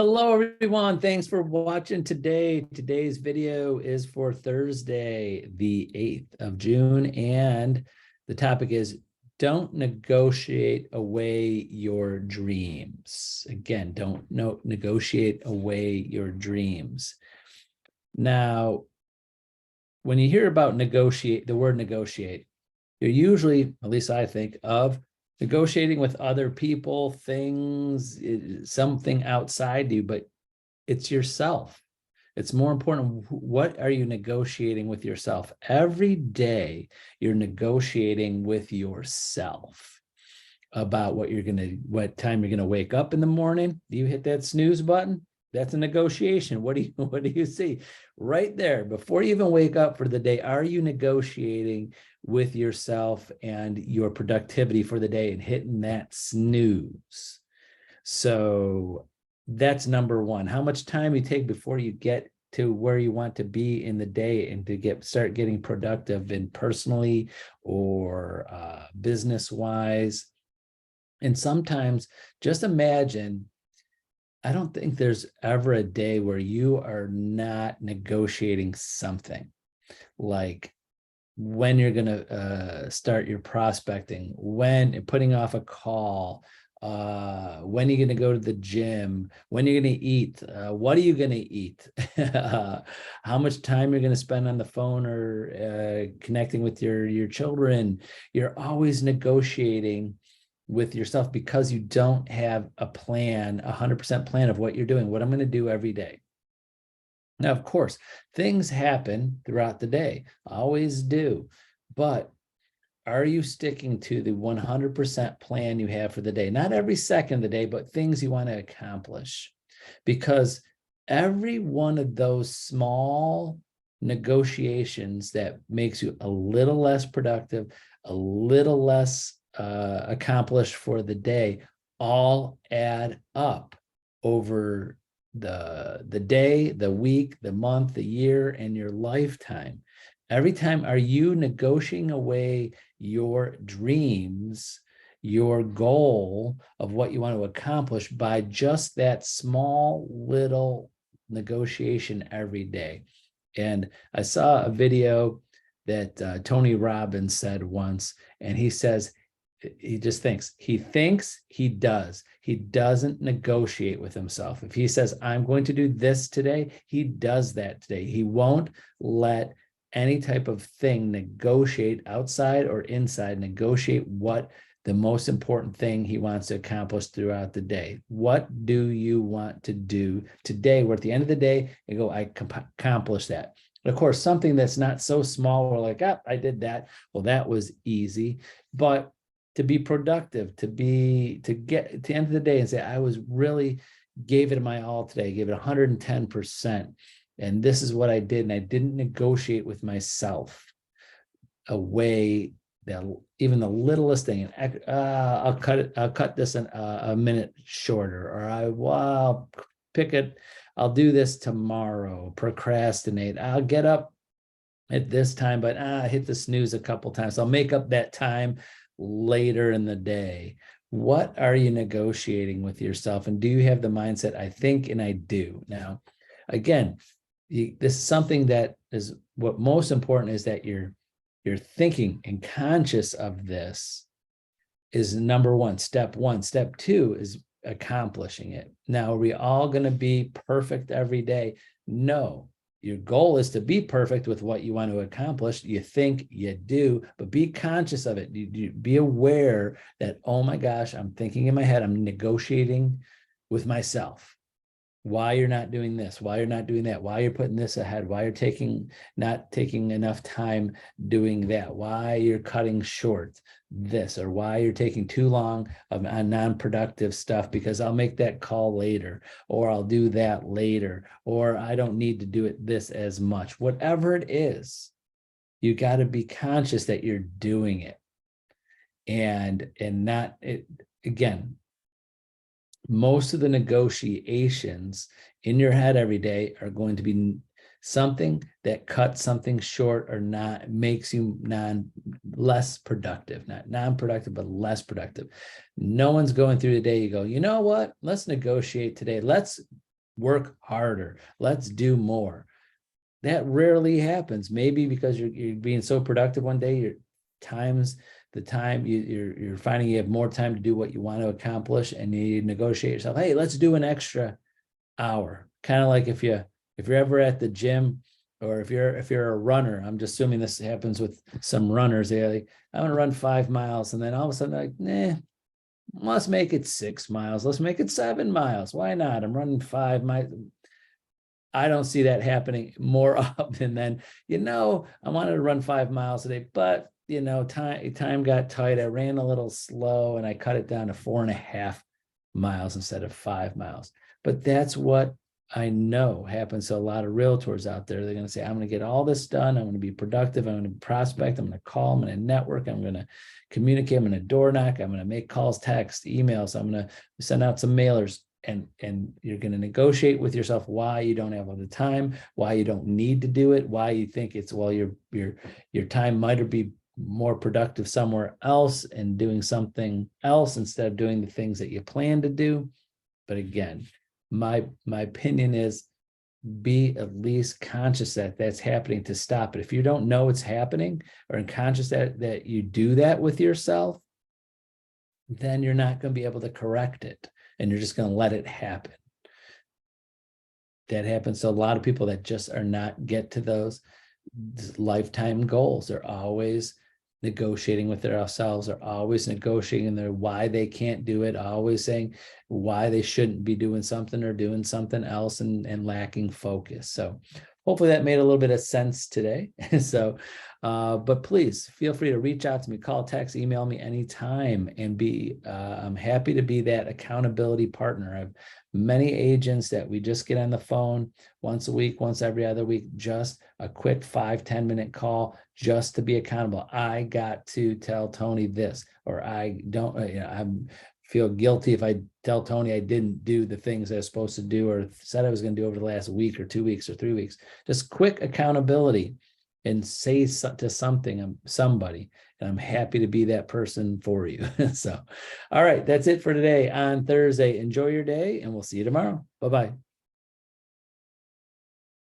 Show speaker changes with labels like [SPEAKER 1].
[SPEAKER 1] Hello, everyone. Thanks for watching today. Today's video is for Thursday, the 8th of June, and the topic is don't negotiate away your dreams. Again, don't negotiate away your dreams. Now, when you hear about negotiate, the word negotiate, you're usually, at least I think, of negotiating with other people, things, something outside you, but it's yourself. It's more important. What are you negotiating with yourself? Every day you're negotiating with yourself about what time you're gonna wake up in the morning. You hit that snooze button. That's a negotiation. What do you see right there before you even wake up for the day? Are you negotiating with yourself and your productivity for the day and hitting that snooze? So that's number one. How much time you take before you get to where you want to be in the day and to start getting productive and personally or business wise. And sometimes just imagine, I don't think there's ever a day where you are not negotiating something, like when you're going to start your prospecting, when putting off a call, when are you going to go to the gym, when you're going to eat, what are you going to eat, how much time you're going to spend on the phone or connecting with your children. You're always negotiating with yourself because you don't have a plan, 100% plan of what you're doing, what I'm going to do every day. Now, of course, things happen throughout the day, always do, but are you sticking to the 100% plan you have for the day? Not every second of the day, but things you want to accomplish. Because every one of those small negotiations that makes you a little less productive, a little less accomplished for the day, all add up over the day, the week, the month, the year, and your lifetime. Every time, are you negotiating away your dreams, your goal of what you want to accomplish by just that small little negotiation every day? And I saw a video that Tony Robbins said once, and he says, he just thinks, he does. He doesn't negotiate with himself. If he says, I'm going to do this today, he does that today. He won't let any type of thing negotiate outside or inside, negotiate what the most important thing he wants to accomplish throughout the day. What do you want to do today? Where at the end of the day, you go, I accomplish that. Of course, something that's not so small, we're like, I did that. Well, that was easy. But to be productive, to get to the end of the day and say, I was really gave it my all today, gave it 110%. And this is what I did. And I didn't negotiate with myself away that even the littlest thing. I'll cut this a minute shorter, or I'll pick it. I'll do this tomorrow, procrastinate. I'll get up at this time, but I hit the snooze a couple times. I'll make up that time later in the day. What are you negotiating with yourself? And do you have the mindset, I think, and I do? Now, again, this is something that is what most important is that you're thinking and conscious of this is number one. Step one. Step two is accomplishing it. Now, are we all going to be perfect every day? No. Your goal is to be perfect with what you want to accomplish. You think you do, but be conscious of it. You be aware that, oh my gosh, I'm thinking in my head, I'm negotiating with myself. Why you're not doing this, why you're not doing that, why you're putting this ahead, why you're not taking enough time doing that, why you're cutting short this, or why you're taking too long on non-productive stuff because I'll make that call later, or I'll do that later, or I don't need to do it this as much. Whatever it is, you got to be conscious that you're doing it and not it again. Most of the negotiations in your head every day are going to be something that cuts something short or not makes you less productive, not non-productive, but less productive. No one's going through the day. You go, you know what? Let's negotiate today. Let's work harder. Let's do more. That rarely happens. Maybe because you're being so productive one day, you're finding you have more time to do what you want to accomplish, and you negotiate yourself. Hey, let's do an extra hour. Kind of like if you're ever at the gym, or if you're a runner. I'm just assuming this happens with some runners. They're like, I'm gonna run 5 miles, and then all of a sudden like, nah, let's make it 6 miles. Let's make it 7 miles. Why not? I'm running 5 miles. I don't see that happening more often than, I wanted to run 5 miles a day, but time got tight. I ran a little slow, and I cut it down to 4.5 miles instead of 5 miles. But that's what I know happens to a lot of realtors out there. They're going to say, I'm going to get all this done. I'm going to be productive. I'm going to prospect. I'm going to call. I'm going to network. I'm going to communicate. I'm going to door knock. I'm going to make calls, text, emails. I'm going to send out some mailers. And you're going to negotiate with yourself why you don't have all the time, why you don't need to do it, why you think it's, well, your time might be more productive somewhere else and doing something else instead of doing the things that you plan to do. But again, my opinion is, be at least conscious that that's happening to stop it. If you don't know it's happening, or conscious that you do that with yourself, then you're not going to be able to correct it, and you're just going to let it happen. That happens to a lot of people that just are not get to those lifetime goals. They're always negotiating with themselves, are always negotiating their why they can't do it, always saying why they shouldn't be doing something or doing something else, and lacking focus. So hopefully that made a little bit of sense today. So, but please feel free to reach out to me, call, text, email me anytime, and I'm happy to be that accountability partner. I have many agents that we just get on the phone once a week, once every other week, just a quick 5-10 minute call just to be accountable. I got to tell Tony this, or I don't, I feel guilty if I tell Tony I didn't do the things I was supposed to do, or said I was going to do over the last week or 2 weeks or 3 weeks. Just quick accountability, and say to somebody, and I'm happy to be that person for you. So, all right, that's it for today on Thursday. Enjoy your day, and we'll see you tomorrow. Bye-bye.